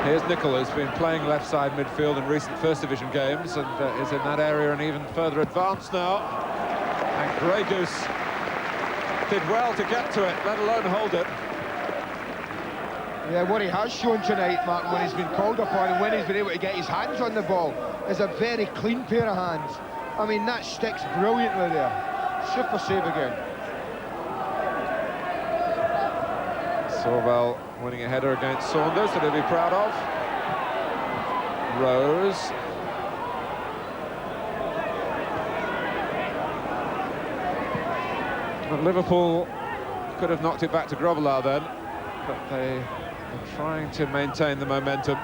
Here's Nicol, who's been playing left-side midfield in recent First Division games and is in that area and even further advanced now. And Grey Goose did well to get to it, let alone hold it. Yeah, what he has shown tonight, Mark, when he's been called upon and when he's been able to get his hands on the ball, is a very clean pair of hands. I mean, that sticks brilliantly there. Super save again. Sorvel winning a header against Saunders that he'll be proud of. Rose. But Liverpool could have knocked it back to Grobbelaar then, but they are trying to maintain the momentum.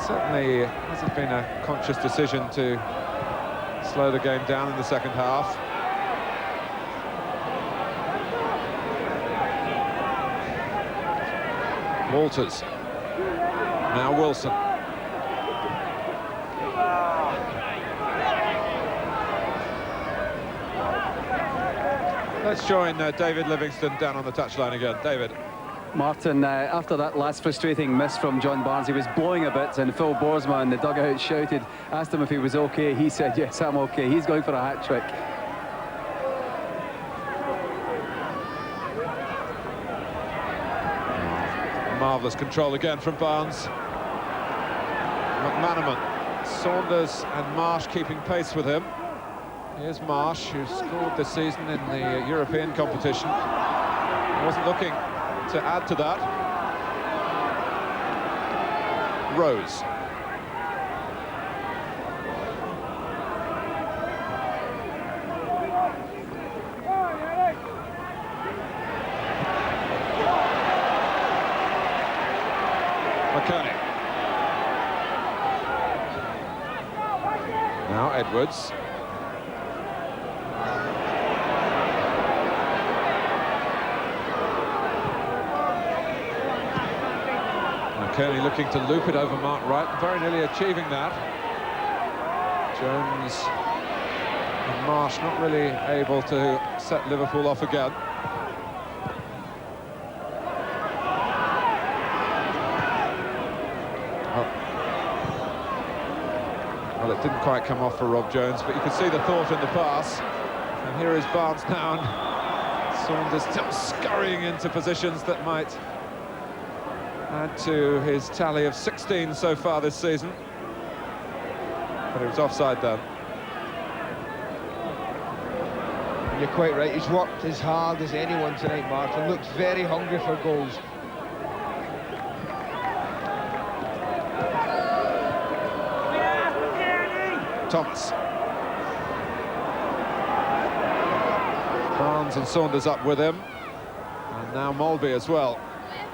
Certainly hasn't been a conscious decision to slow the game down in the second half. Walters, now Wilson. Let's join David Livingston down on the touchline again. David. Martin, after that last frustrating miss from John Barnes, he was blowing a bit, and Phil Borsma in the dugout shouted, asked him if he was okay. He said, yes, I'm okay. He's going for a hat-trick. Marvellous control again from Barnes. McManaman, Saunders and Marsh keeping pace with him. Here's Marsh, who scored this season in the European competition. He wasn't looking to add to that. Rose. Now Edwards. McKennie looking to loop it over Mark Wright, very nearly achieving that. Jones and Marsh not really able to set Liverpool off again. Well, it didn't quite come off for Rob Jones, but you could see the thought in the pass. And here is Barnes now. Saunders still scurrying into positions that might add to his tally of 16 so far this season. But it was offside then. You're quite right, he's worked as hard as anyone tonight, Martin. Looks very hungry for goals. Thomas. Barnes and Saunders up with him. And now Mulby as well.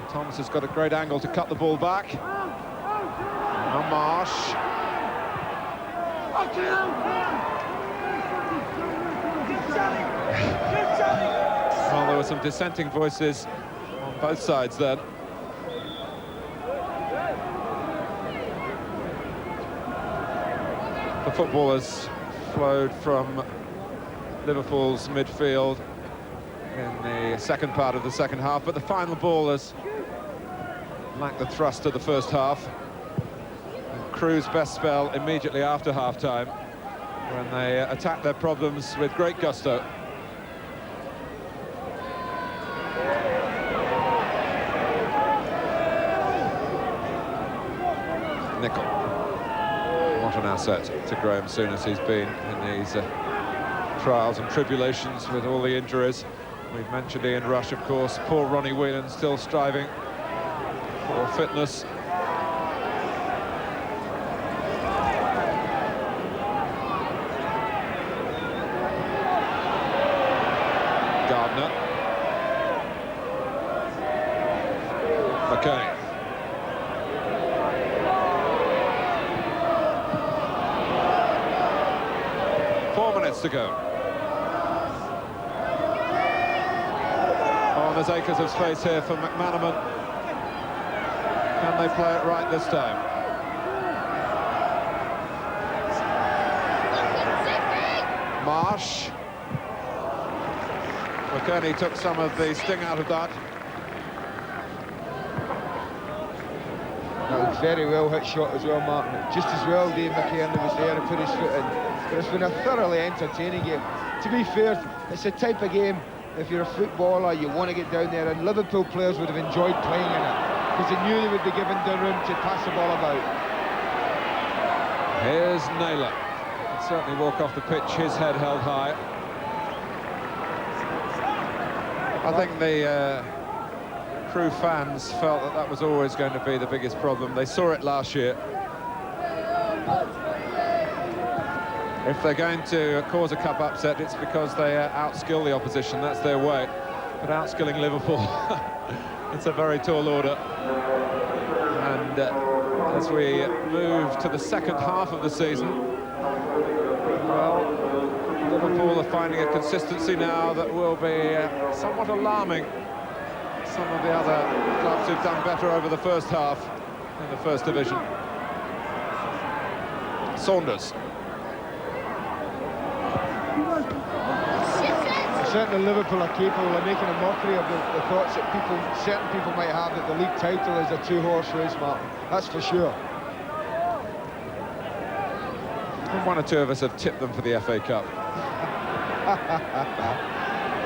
Thomas has got a great angle to cut the ball back. Now Marsh. Well, there were some dissenting voices on both sides then. The football has flowed from Liverpool's midfield in the second part of the second half, but the final ball has lacked the thrust of the first half. And Crewe's best spell immediately after half-time, when they attacked their problems with great gusto. Nicol. What an asset to Graham Souness he's been in these trials and tribulations with all the injuries. We've mentioned Ian Rush, of course. Poor Ronnie Whelan still striving for fitness. Gardner. McKennie. To go. Oh, there's acres of space here for McManaman. Can they play it right this time? Marsh. McKennie took some of the sting out of that. Very well hit shot as well, Mark. Just as well, Dave McKerney was there and put his foot in. But it's been a thoroughly entertaining game. To be fair, it's the type of game, if you're a footballer, you want to get down there, and Liverpool players would have enjoyed playing in it, because they knew they would be given the room to pass the ball about. Here's Naylor. He'd certainly walk off the pitch, his head held high. I think the Crewe fans felt that that was always going to be the biggest problem. They saw it last year. If they're going to cause a cup upset, it's because they outskill the opposition. That's their way. But outskilling Liverpool, it's a very tall order. And as we move to the second half of the season, well, Liverpool are finding a consistency now that will be somewhat alarming. Some of the other clubs who've done better over the first half in the First Division. Saunders. Certainly Liverpool are capable of making a mockery of the thoughts that certain people might have that the league title is a two-horse race, Martin. That's for sure. And one or two of us have tipped them for the FA Cup.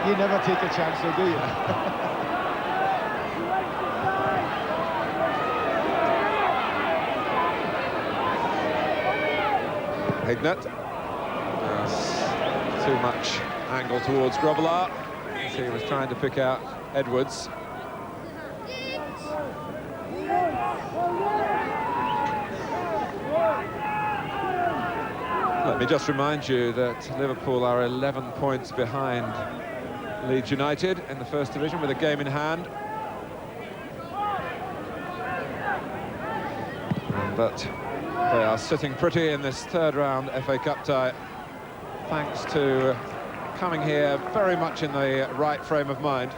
You never take a chance though, do you? Hignett. Too much angle towards Grobbelaar as he was trying to pick out Edwards. Let me just remind you that Liverpool are 11 points behind Leeds United in the First Division with a game in hand. But they are sitting pretty in this third round FA Cup tie, thanks to coming here very much in the right frame of mind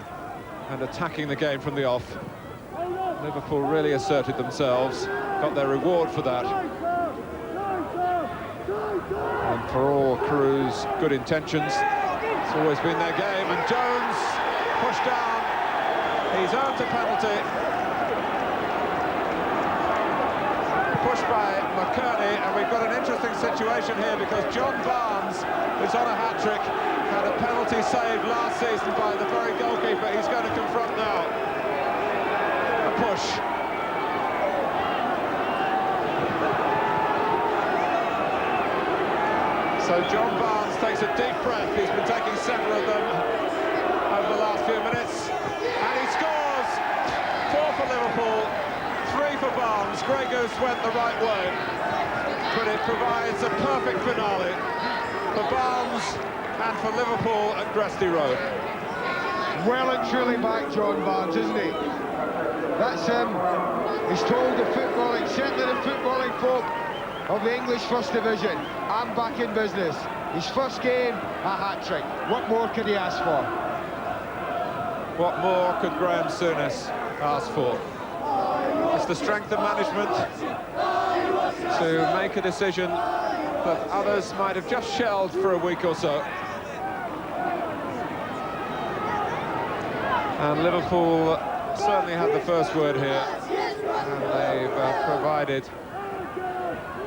and attacking the game from the off. Liverpool really asserted themselves, got their reward for that. And for all Crewe's good intentions, it's always been their game. And Jones pushed down. He's earned a penalty. Pushed by McKerney, and we've got an interesting situation here because John Barnes, who's on a hat-trick, had a penalty saved last season by the very goalkeeper he's going to confront now. A push. So John Barnes takes a deep breath. He's been taking several of them over the last few minutes, and he scores. 4 for Liverpool, 3 for Barnes. Grey Goose went the right way, but it provides a perfect finale for Barnes and for Liverpool at Gradi Road. Well and truly back, John Barnes, isn't he? That's him. He's told the footballing, certainly the footballing folk of the English First Division, I'm back in business. His first game, a hat-trick. What more could he ask for? What more could Graham Souness ask for? It's the strength of management to make a decision that others might have just shelved for a week or so. And Liverpool certainly had the first word here, and they've provided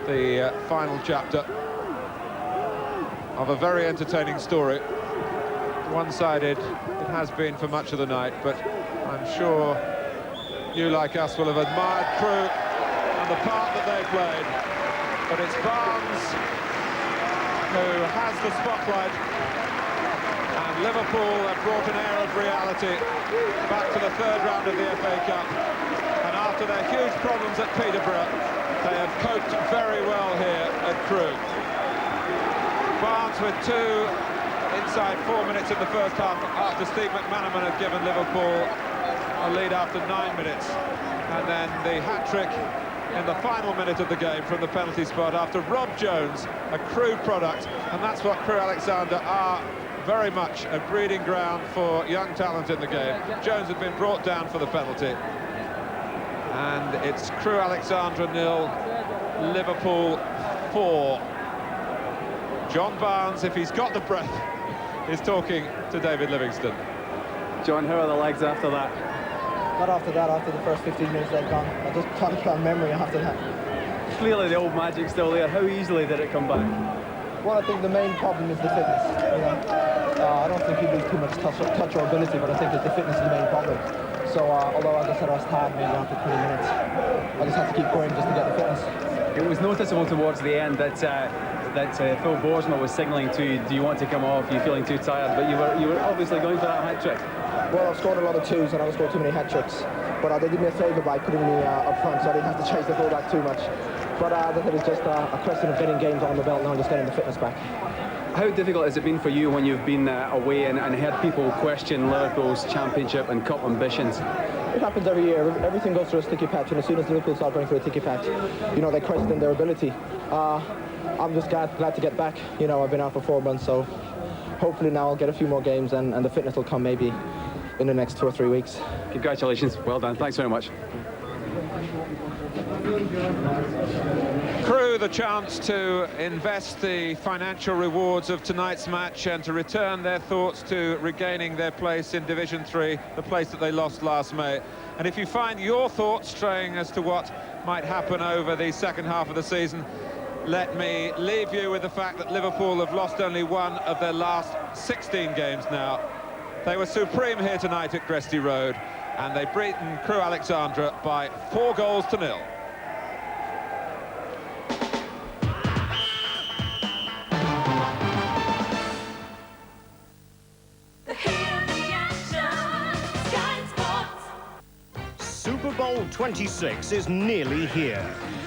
the final chapter of a very entertaining story. One-sided it has been for much of the night, but I'm sure you, like us, will have admired Crewe and the part that they played. But it's Barnes who has the spotlight, and Liverpool have brought an air of reality back to the third round of the FA Cup. And after their huge problems at Peterborough, they have coped very well here at Crewe. Barnes with 2 inside 4 minutes in the first half after Steve McManaman had given Liverpool a lead after 9 minutes. And then the hat-trick in the final minute of the game from the penalty spot after Rob Jones, a Crewe product. And that's what Crewe Alexandria are, very much a breeding ground for young talent in the game. Jones had been brought down for the penalty. And it's Crewe Alexandria 0, Liverpool 4. John Barnes, if he's got the breath, is talking to David Livingstone. John, how are the legs after that? Not after that, after the first 15 minutes they'd gone. I just tried to plan memory after that. Clearly the old magic's still there. How easily did it come back? Well, I think the main problem is the fitness. You know, I don't think he lose too much touch or ability, but I think that the fitness is the main problem. So, although, as I said, I was tired maybe after 20 minutes, I just had to keep going just to get the fitness. It was noticeable towards the end that Phil Boersma was signalling to you, do you want to come off, you're feeling too tired, but you were obviously going for that hat-trick. Well, I've scored a lot of twos and I haven't scored too many hat-tricks, but they did me a favour by putting me up front, so I didn't have to chase the fullback too much. But I think it's just a question of getting games on the belt now and just getting the fitness back. How difficult has it been for you when you've been away and heard people question Liverpool's championship and cup ambitions? It happens every year. Everything goes through a sticky patch, and as soon as Liverpool start going through a sticky patch, you know, they question their ability. I'm just glad to get back. You know, I've been out for 4 months, so hopefully now I'll get a few more games and the fitness will come maybe in the next 2 or 3 weeks. Congratulations. Well done. Thanks very much. Crewe the chance to invest the financial rewards of tonight's match and to return their thoughts to regaining their place in Division 3, the place that they lost last May. And if you find your thoughts straying as to what might happen over the second half of the season, let me leave you with the fact that Liverpool have lost only one of their last 16 games now. They were supreme here tonight at Gradi Road, and they've beaten Crewe Alexandria by 4 goals to 0. Super Bowl 26 is nearly here.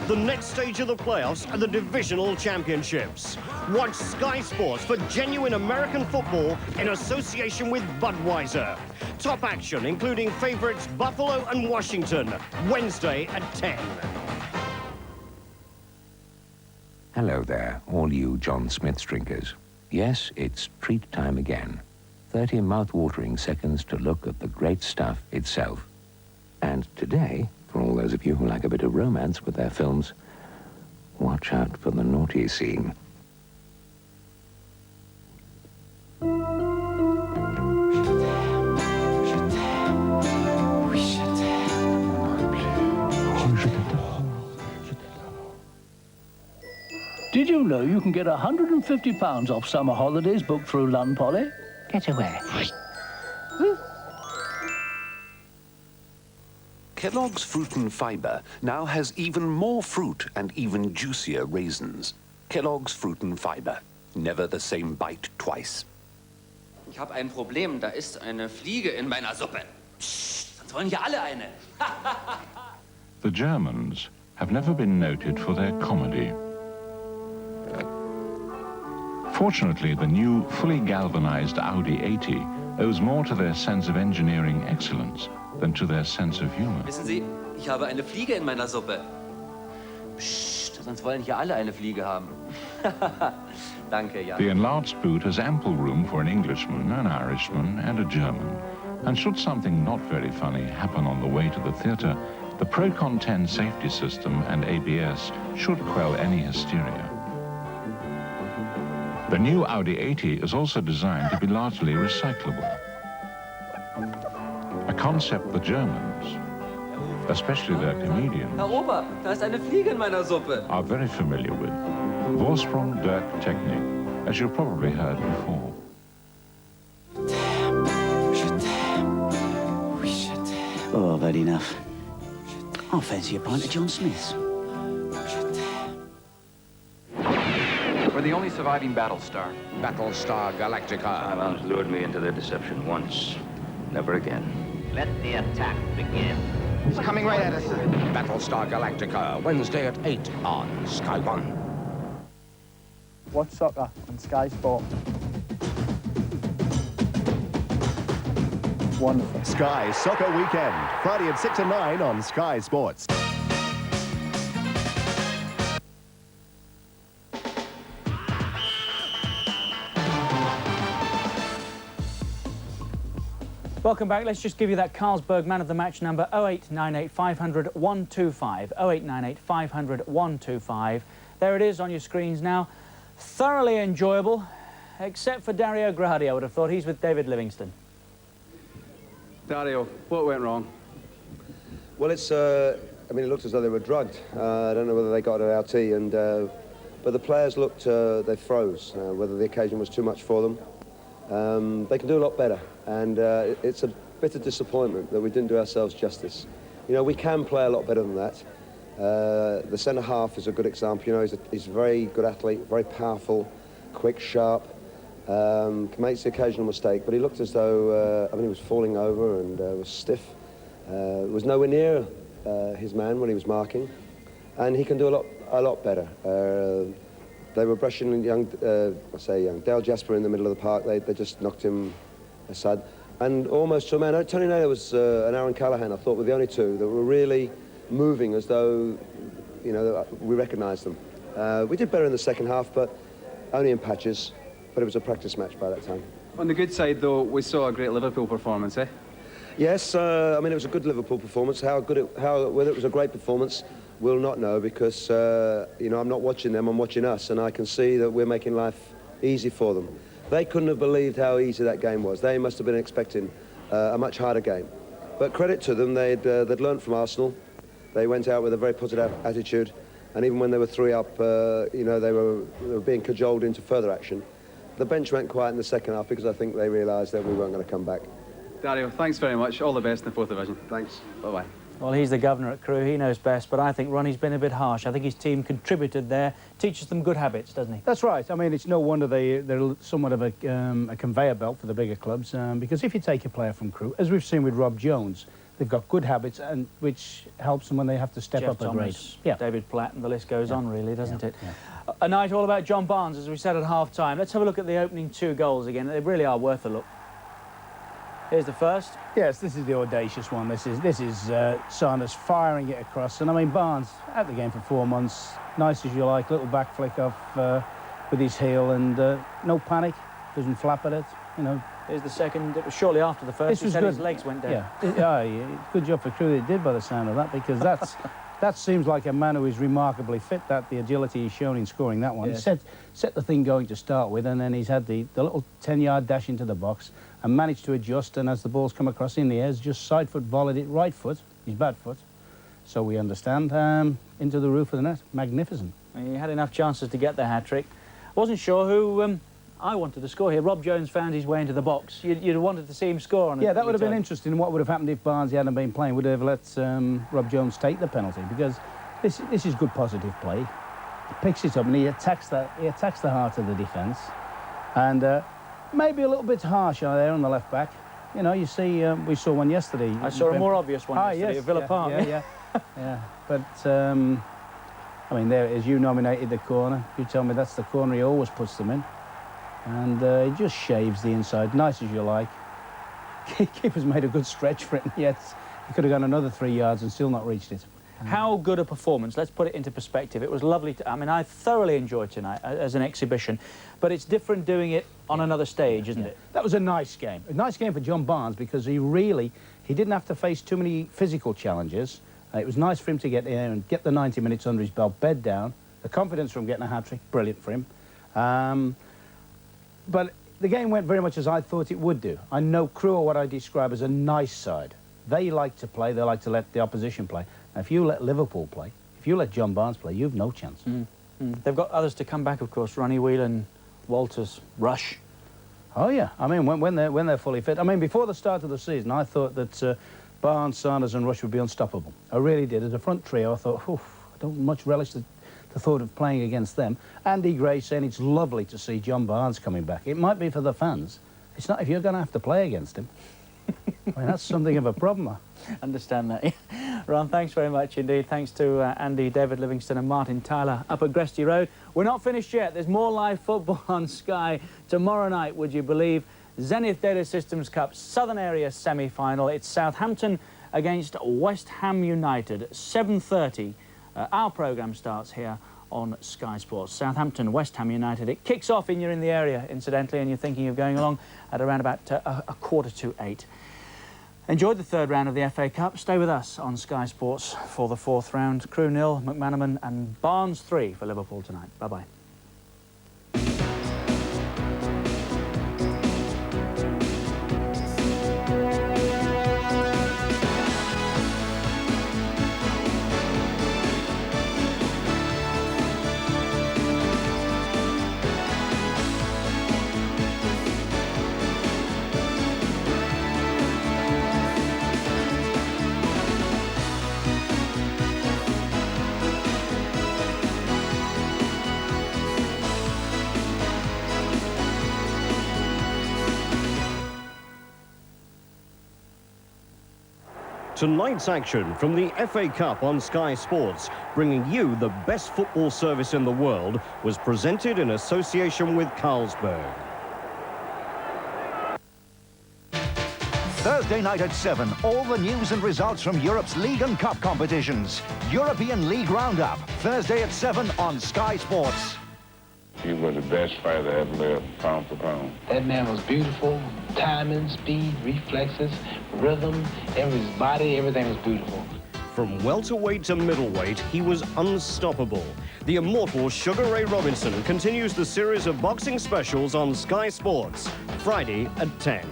The next stage of the playoffs are the divisional championships. Watch Sky Sports for genuine American football in association with Budweiser. Top action, including favorites Buffalo and Washington, Wednesday at 10. Hello there, all you John Smith's drinkers. Yes, it's treat time again. 30 mouth-watering seconds to look at the great stuff itself. And today, for all those of you who like a bit of romance with their films, watch out for the naughty scene. Did you know you can get £150 off summer holidays booked through Lund Poly? Get away. Kellogg's Fruit and Fiber now has even more fruit and even juicier raisins. Kellogg's Fruit and Fiber. Never the same bite twice. Ich habe ein Problem, da ist eine Fliege in meiner Suppe. Psst, sonst wollen hier alle eine. The Germans have never been noted for their comedy. Fortunately, the new, fully galvanized Audi 80 owes more to their sense of engineering excellence than to their sense of humor. Wissen Sie, ich habe eine Fliege in meiner Suppe. Psst, sonst wollen hier alle eine Fliege haben. Danke, Jan. The enlarged boot has ample room for an Englishman, an Irishman, and a German. And should something not very funny happen on the way to the theatre, the Procon 10 safety system and ABS should quell any hysteria. The new Audi 80 is also designed to be largely recyclable. A concept the Germans, especially their comedians, Herr Ober, da ist eine Fliege in meiner Suppe. are very familiar with. Vorsprung Dirk Technique, as you've probably heard before. Oh, I've had enough. I fancy a pint of John Smith's. We're the only surviving Battlestar. Battlestar Galactica. Paramount lured me into their deception once. Never again. Let the attack begin. He's coming right at us. Battlestar Galactica, Wednesday at 8 on Sky One. Watch soccer on Sky Sport. Wonderful. Sky Soccer Weekend, Friday at 6 and 9 on Sky Sports. Welcome back. Let's just give you that Carlsberg man of the match number 0898 500 125. 0898 500 125. There it is on your screens now. Thoroughly enjoyable, except for Dario Gradi, I would have thought. He's with David Livingston. Dario, what went wrong? Well, it's. I mean, it looked as though they were drugged. I don't know whether they got an LT, and but the players looked. They froze. Whether the occasion was too much for them. They can do a lot better, and it's a bit of disappointment that we didn't do ourselves justice. You know, we can play a lot better than that. The centre half is a good example. You know, he's a very good athlete, very powerful, quick, sharp. Makes the occasional mistake, but he looked as though I mean, he was falling over and was stiff. Was nowhere near his man when he was marking, and he can do a lot better. They were brushing Dale Jasper in the middle of the park. They just knocked him aside, and almost to a man. Tony Naylor was and Aaron Callaghan, I thought, were the only two that were really moving as though, you know, we recognised them. We did better in the second half, but only in patches. But it was a practice match by that time. On the good side, though, we saw a great Liverpool performance, eh? Yes, I mean, it was a good Liverpool performance. Whether it was a great performance, we'll not know, because, you know, I'm not watching them, I'm watching us, and I can see that we're making life easy for them. They couldn't have believed how easy that game was. They must have been expecting a much harder game. But credit to them, they'd learned from Arsenal. They went out with a very positive attitude, and even when they were 3 up, you know, they were being cajoled into further action. The bench went quiet in the second half because I think they realised that we weren't going to come back. Dario, thanks very much. All the best in the 4th Division. Thanks. Bye-bye. Well, he's the governor at Crewe. He knows best, but I think Ronnie's been a bit harsh. I think his team contributed there. Teaches them good habits, doesn't he? That's right. I mean, it's no wonder they're somewhat of a conveyor belt for the bigger clubs, because if you take a player from Crewe, as we've seen with Rob Jones, they've got good habits, and which helps them when they have to step up a grade. Yeah. David Platt, and the list goes on, really, doesn't it? Yeah. A night all about John Barnes, as we said at half-time. Let's have a look at the opening 2 goals again. They really are worth a look. Here's the first. Yes, this is the audacious one. This is Sanders firing it across. And I mean, Barnes, out the game for 4 months, nice as you like, little back flick off with his heel, and no panic, doesn't flap at it, you know. Here's the second. It was shortly after the first. He said his legs went down. Yeah, good job for Crewe they did by the sound of that, because that seems like a man who is remarkably fit, the agility he's shown in scoring that one. Yes. He set the thing going to start with, and then he's had the little 10-yard dash into the box and managed to adjust, and as the ball's come across in the air, just side foot volleyed it, right foot, his bad foot, so we understand, into the roof of the net. Magnificent. He had enough chances to get the hat-trick. Wasn't sure who I wanted to score here. Rob Jones found his way into the box. You'd wanted to see him score on it. Yeah, that would have been interesting. What would have happened if Barnes hadn't been playing? Would they have let Rob Jones take the penalty? Because this is good positive play. He picks it up and he attacks the heart of the defence. And maybe a little bit harsh there on the left back. You know, you see, we saw one yesterday. I saw a more obvious one yesterday at Villa Park. Yeah. But I mean, there, as you nominated the corner, you tell me that's the corner he always puts them in. And he just shaves the inside, nice as you like. Keeper's made a good stretch for it, yet he could have gone another 3 yards and still not reached it. How good a performance. Let's put it into perspective. It was lovely I mean, I thoroughly enjoyed tonight as an exhibition, but it's different doing it on another stage, isn't it? That was a nice game. A nice game for John Barnes, because he didn't have to face too many physical challenges. It was nice for him to get in and get the 90 minutes under his belt, bed down. The confidence from getting a hat-trick, brilliant for him. But the game went very much as I thought it would do. I know Crewe are what I describe as a nice side. They like to play, they like to let the opposition play. Now, if you let Liverpool play, if you let John Barnes play, you've no chance. They've got others to come back, of course. Ronnie Whelan, Walters, Rush. Oh, yeah. I mean, when they're fully fit. I mean, before the start of the season, I thought that Barnes, Sanders and Rush would be unstoppable. I really did. As a front trio, I thought, I don't much relish the thought of playing against them. Andy Gray saying it's lovely to see John Barnes coming back. It might be for the fans. It's not if you're going to have to play against him. I mean, that's something of a problem. Understand that. Ron, thanks very much indeed. Thanks to Andy, David Livingston and Martin Tyler up at Gradi Road. We're not finished yet. There's more live football on Sky tomorrow night, would you believe? Zenith Data Systems Cup Southern Area semi-final. It's Southampton against West Ham United, 7:30. Our programme starts here on Sky Sports. Southampton, West Ham United. It kicks off and you're in the area, incidentally, and you're thinking of going along at around about a 7:45. Enjoyed the third round of the FA Cup. Stay with us on Sky Sports for the fourth round. Crewe 0, McManaman and Barnes 3 for Liverpool tonight. Bye-bye. Tonight's action from the FA Cup on Sky Sports, bringing you the best football service in the world, was presented in association with Carlsberg. Thursday night at 7, all the news and results from Europe's League and Cup competitions. European League Roundup, Thursday at 7 on Sky Sports. He was the best fighter ever lived, pound for pound. That man was beautiful. Timing, speed, reflexes, rhythm, his body, everything was beautiful. From welterweight to middleweight, he was unstoppable. The immortal Sugar Ray Robinson continues the series of boxing specials on Sky Sports, Friday at 10.